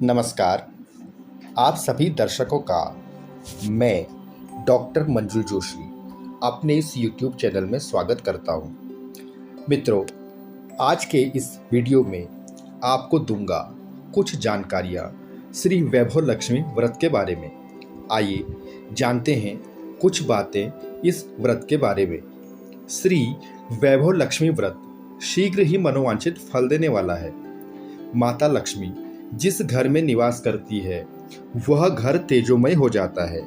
नमस्कार। आप सभी दर्शकों का मैं डॉक्टर मंजुल जोशी अपने इस YouTube चैनल में स्वागत करता हूं। मित्रों, आज के इस वीडियो में आपको दूंगा कुछ जानकारियां श्री वैभव लक्ष्मी व्रत के बारे में। आइए जानते हैं कुछ बातें इस व्रत के बारे में। श्री वैभव लक्ष्मी व्रत शीघ्र ही मनोवांछित फल देने वाला है। माता लक्ष्मी जिस घर में निवास करती है वह घर तेजोमय हो जाता है।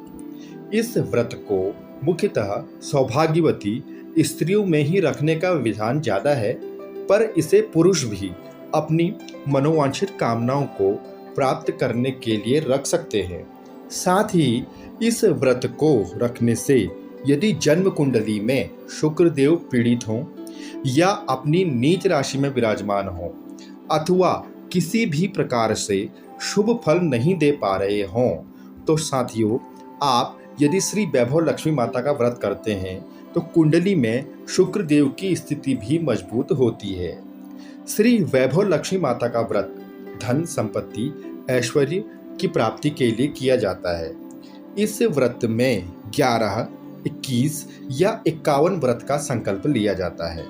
इस व्रत को मुख्यतः सौभाग्यवती स्त्रियों में ही रखने का विधान ज़्यादा है, पर इसे पुरुष भी अपनी मनोवांछित कामनाओं को प्राप्त करने के लिए रख सकते हैं। साथ ही इस व्रत को रखने से यदि जन्म कुंडली में शुक्रदेव पीड़ित हों या अपनी नीच राशि में विराजमान हों अथवा किसी भी प्रकार से शुभ फल नहीं दे पा रहे हों, तो साथियों, आप यदि श्री वैभव लक्ष्मी माता का व्रत करते हैं तो कुंडली में शुक्रदेव की स्थिति भी मजबूत होती है। श्री वैभव लक्ष्मी माता का व्रत धन संपत्ति ऐश्वर्य की प्राप्ति के लिए किया जाता है। इस व्रत में 11, 21 या 51 व्रत का संकल्प लिया जाता है।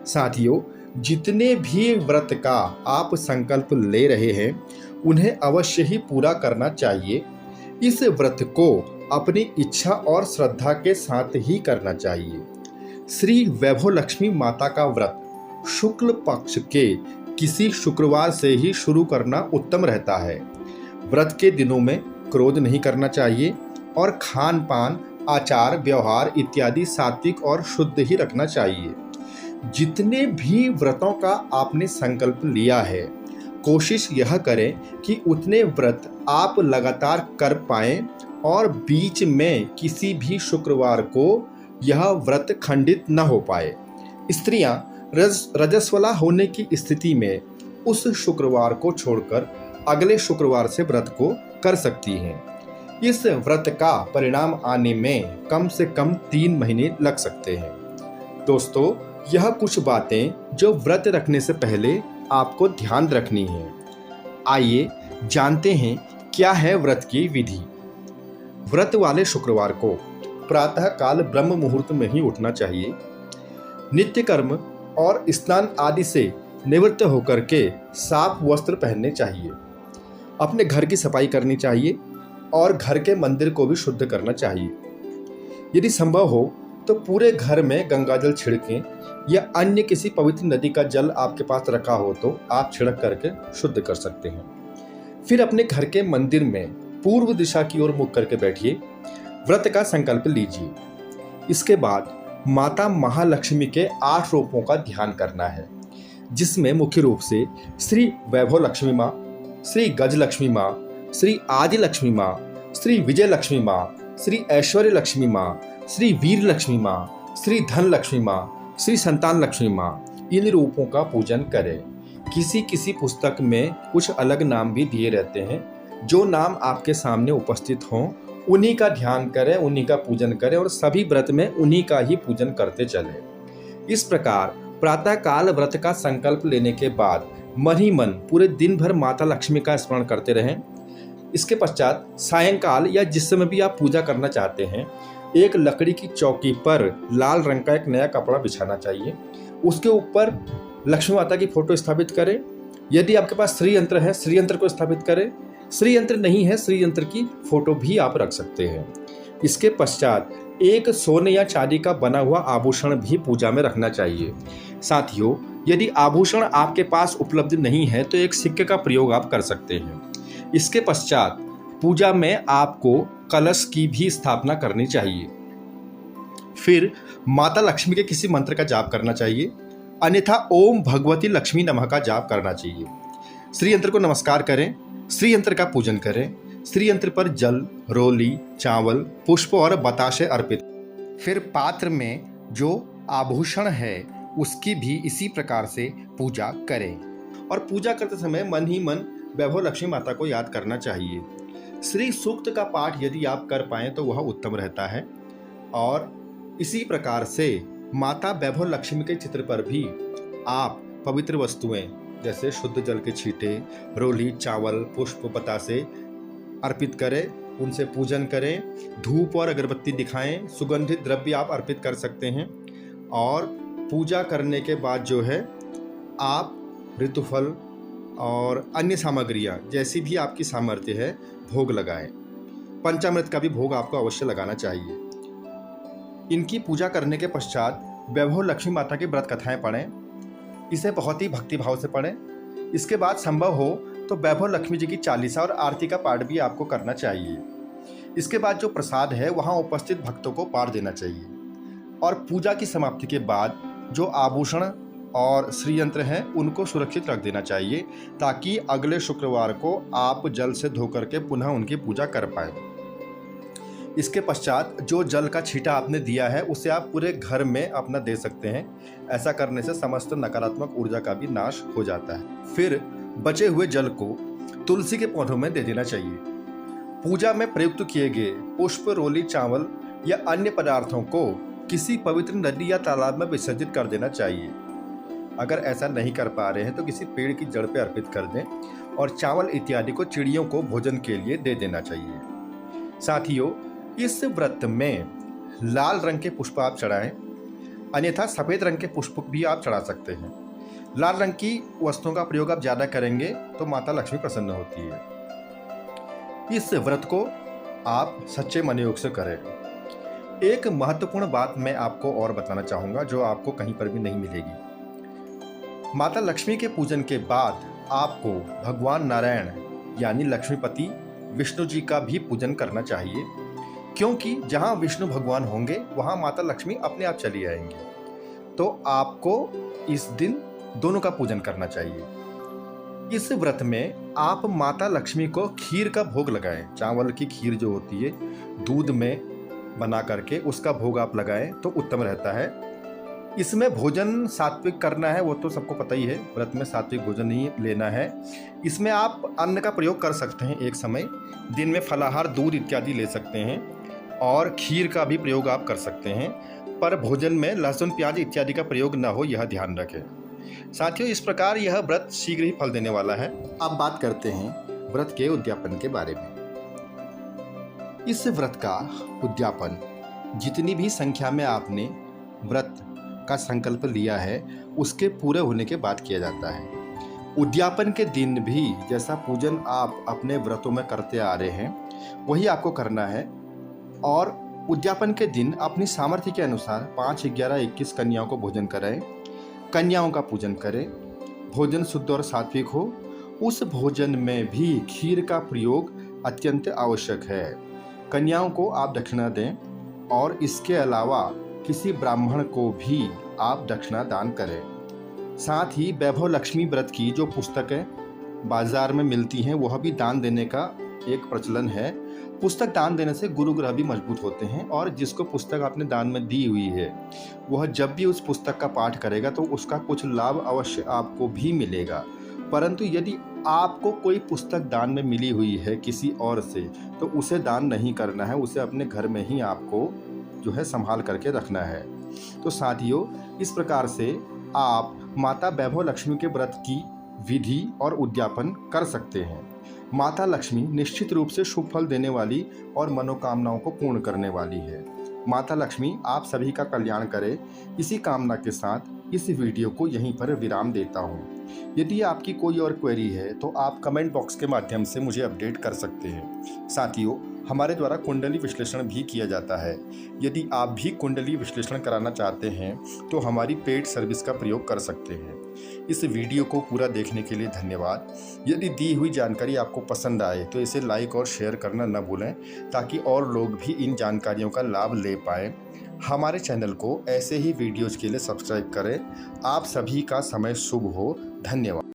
साथियों, जितने भी व्रत का आप संकल्प ले रहे हैं उन्हें अवश्य ही पूरा करना चाहिए। इस व्रत को अपनी इच्छा और श्रद्धा के साथ ही करना चाहिए। श्री वैभव लक्ष्मी माता का व्रत शुक्ल पक्ष के किसी शुक्रवार से ही शुरू करना उत्तम रहता है। व्रत के दिनों में क्रोध नहीं करना चाहिए और खान पान, आचार व्यवहार इत्यादि सात्विक और शुद्ध ही रखना चाहिए। जितने भी व्रतों का आपने संकल्प लिया है, कोशिश यह करें कि उतने व्रत आप लगातार कर पाएं और बीच में किसी भी शुक्रवार को यह व्रत खंडित न हो पाए। स्त्रियां रजस्वला होने की स्थिति में उस शुक्रवार को छोड़कर अगले शुक्रवार से व्रत को कर सकती हैं। इस व्रत का परिणाम आने में कम से कम 3 महीने लग सकते हैं। दोस्तों, यह कुछ बातें जो व्रत रखने से पहले आपको ध्यान रखनी है। आइए जानते हैं क्या है व्रत की विधि। व्रत वाले शुक्रवार को प्रातः काल ब्रह्म मुहूर्त में ही उठना चाहिए। नित्य कर्म और स्नान आदि से निवृत्त होकर के साफ वस्त्र पहनने चाहिए। अपने घर की सफाई करनी चाहिए और घर के मंदिर को भी शुद्ध करना चाहिए। यदि संभव हो तो पूरे घर में गंगाजल छिड़कें या अन्य किसी पवित्र नदी का जल आपके पास रखा हो तो आप छिड़क करके शुद्ध कर सकते हैं। फिर अपने घर के मंदिर में पूर्व दिशा की ओर मुख करके बैठिए। व्रत का संकल्प लीजिए। इसके बाद माता महालक्ष्मी के 8 रूपों का ध्यान करना है, जिसमें मुख्य रूप से श्री वैभव लक्ष्मी माँ, श्री गज लक्ष्मी माँ, श्री आदि लक्ष्मी माँ, श्री विजय लक्ष्मी माँ, श्री ऐश्वर्य लक्ष्मी माँ, श्री वीर लक्ष्मी माँ, श्री धन लक्ष्मी माँ, श्री संतान लक्ष्मी माँ, इन रूपों का पूजन करें। किसी किसी पुस्तक में कुछ अलग नाम भी दिए रहते हैं। जो नाम आपके सामने उपस्थित हों उन्हीं का ध्यान करें, उन्हीं का पूजन करें और सभी व्रत में उन्हीं का ही पूजन करते चलें। इस प्रकार प्रातः काल व्रत का संकल्प लेने के बाद मन ही मन पूरे दिन भर माता लक्ष्मी का स्मरण करते रहें। इसके पश्चात सायंकाल या जिस समय भी आप पूजा करना चाहते हैं, एक लकड़ी की चौकी पर लाल रंग का एक नया कपड़ा बिछाना चाहिए। उसके ऊपर लक्ष्मी माता की फोटो स्थापित करें। यदि आपके पास श्री यंत्र है, श्री यंत्र को स्थापित करें। श्री यंत्र नहीं है, श्री यंत्र की फोटो भी आप रख सकते हैं। इसके पश्चात एक सोने या चांदी का बना हुआ आभूषण भी पूजा में रखना चाहिए। साथियों, यदि आभूषण आपके पास उपलब्ध नहीं है तो एक सिक्के का प्रयोग आप कर सकते हैं। इसके पश्चात पूजा में आपको कलश की भी स्थापना करनी चाहिए। फिर माता लक्ष्मी के किसी मंत्र का जाप करना चाहिए, अन्यथा ओम भगवती लक्ष्मी नमः का जाप करना चाहिए। श्री यंत्र को नमस्कार करें, श्री यंत्र का पूजन करें। श्री यंत्र पर जल, रोली, चावल, पुष्प और बताशे अर्पित। फिर पात्र में जो आभूषण है उसकी भी इसी प्रकार से पूजा करें और पूजा करते समय मन ही मन वैभव लक्ष्मी माता को याद करना चाहिए। श्री सूक्त का पाठ यदि आप कर पाएं तो वह उत्तम रहता है। और इसी प्रकार से माता वैभव लक्ष्मी के चित्र पर भी आप पवित्र वस्तुएं जैसे शुद्ध जल के छींटे, रोली, चावल, पुष्प, बतासे अर्पित करें, उनसे पूजन करें, धूप और अगरबत्ती दिखाएं, सुगंधित द्रव्य आप अर्पित कर सकते हैं। और पूजा करने के बाद जो है आप ऋतुफल और अन्य सामग्रियाँ जैसी भी आपकी सामर्थ्य है भोग लगाएं। पंचामृत का भी भोग आपको अवश्य लगाना चाहिए। इनकी पूजा करने के पश्चात वैभव लक्ष्मी माता की व्रत कथाएं पढ़ें। इसे बहुत ही भक्तिभाव से पढ़ें। इसके बाद संभव हो तो वैभव लक्ष्मी जी की चालीसा और आरती का पाठ भी आपको करना चाहिए। इसके बाद जो प्रसाद है वहाँ उपस्थित भक्तों को बांट देना चाहिए। और पूजा की समाप्ति के बाद जो आभूषण और श्रीयंत्र हैं उनको सुरक्षित रख देना चाहिए, ताकि अगले शुक्रवार को आप जल से धो करके पुनः उनकी पूजा कर पाएँ। इसके पश्चात जो जल का छींटा आपने दिया है उसे आप पूरे घर में अपना दे सकते हैं। ऐसा करने से समस्त नकारात्मक ऊर्जा का भी नाश हो जाता है। फिर बचे हुए जल को तुलसी के पौधों में दे देना चाहिए। पूजा में प्रयुक्त किए गए पुष्प, रोली, चावल या अन्य पदार्थों को किसी पवित्र नदी या तालाब में विसर्जित कर देना चाहिए। अगर ऐसा नहीं कर पा रहे हैं तो किसी पेड़ की जड़ पर अर्पित कर दें और चावल इत्यादि को चिड़ियों को भोजन के लिए दे देना चाहिए। साथियों, इस व्रत में लाल रंग के पुष्प आप चढ़ाएं, अन्यथा सफ़ेद रंग के पुष्प भी आप चढ़ा सकते हैं। लाल रंग की वस्तुओं का प्रयोग आप ज़्यादा करेंगे तो माता लक्ष्मी प्रसन्न होती है। इस व्रत को आप सच्चे मनयोग से करें। एक महत्वपूर्ण बात मैं आपको और बताना चाहूँगा जो आपको कहीं पर भी नहीं मिलेगी। माता लक्ष्मी के पूजन के बाद आपको भगवान नारायण यानी लक्ष्मीपति विष्णु जी का भी पूजन करना चाहिए, क्योंकि जहाँ विष्णु भगवान होंगे वहाँ माता लक्ष्मी अपने आप चली आएंगी। तो आपको इस दिन दोनों का पूजन करना चाहिए। इस व्रत में आप माता लक्ष्मी को खीर का भोग लगाएं। चावल की खीर जो होती है दूध में बना करके उसका भोग आप लगाएं तो उत्तम रहता है। इसमें भोजन सात्विक करना है, वो तो सबको पता ही है, व्रत में सात्विक भोजन ही लेना है। इसमें आप अन्न का प्रयोग कर सकते हैं एक समय, दिन में फलाहार, दूध इत्यादि ले सकते हैं और खीर का भी प्रयोग आप कर सकते हैं, पर भोजन में लहसुन, प्याज इत्यादि का प्रयोग न हो, यह ध्यान रखें। साथियों, इस प्रकार यह व्रत शीघ्र ही फल देने वाला है। अब बात करते हैं व्रत के उद्यापन के बारे में। इस व्रत का उद्यापन जितनी भी संख्या में आपने व्रत का संकल्प लिया है उसके पूरे होने के बाद किया जाता है। उद्यापन के दिन भी जैसा पूजन आप अपने व्रतों में करते आ रहे हैं वही आपको करना है। और उद्यापन के दिन अपनी सामर्थ्य के अनुसार 5, 11, 21 कन्याओं को भोजन कराएं। कन्याओं का पूजन करें। भोजन शुद्ध और सात्विक हो। उस भोजन में भी खीर का प्रयोग अत्यंत आवश्यक है। कन्याओं को आप दक्षिणा दें और इसके अलावा किसी ब्राह्मण को भी आप दक्षिणा दान करें। साथ ही वैभव लक्ष्मी व्रत की जो पुस्तकें बाजार में मिलती हैं वह भी दान देने का एक प्रचलन है। पुस्तक दान देने से गुरु ग्रह भी मजबूत होते हैं और जिसको पुस्तक आपने दान में दी हुई है वह जब भी उस पुस्तक का पाठ करेगा तो उसका कुछ लाभ अवश्य आपको भी मिलेगा। परंतु यदि आपको कोई पुस्तक दान में मिली हुई है किसी और से तो उसे दान नहीं करना है, उसे अपने घर में ही आपको जो है संभाल करके रखना है। तो साथियों, इस प्रकार से आप माता वैभव लक्ष्मी के व्रत की विधि और उद्यापन कर सकते हैं। माता लक्ष्मी निश्चित रूप से शुभ फल देने वाली और मनोकामनाओं को पूर्ण करने वाली है। माता लक्ष्मी आप सभी का कल्याण करे, इसी कामना के साथ इस वीडियो को यहीं पर विराम देता हूँ। यदि आपकी कोई और क्वेरी है तो आप कमेंट बॉक्स के माध्यम से मुझे अपडेट कर सकते हैं। साथियों, हमारे द्वारा कुंडली विश्लेषण भी किया जाता है। यदि आप भी कुंडली विश्लेषण कराना चाहते हैं तो हमारी पेड सर्विस का प्रयोग कर सकते हैं। इस वीडियो को पूरा देखने के लिए धन्यवाद। यदि दी हुई जानकारी आपको पसंद आए तो इसे लाइक और शेयर करना न भूलें, ताकि और लोग भी इन जानकारियों का लाभ ले पाएँ। हमारे चैनल को ऐसे ही वीडियोज़ के लिए सब्सक्राइब करें। आप सभी का समय शुभ हो। धन्यवाद।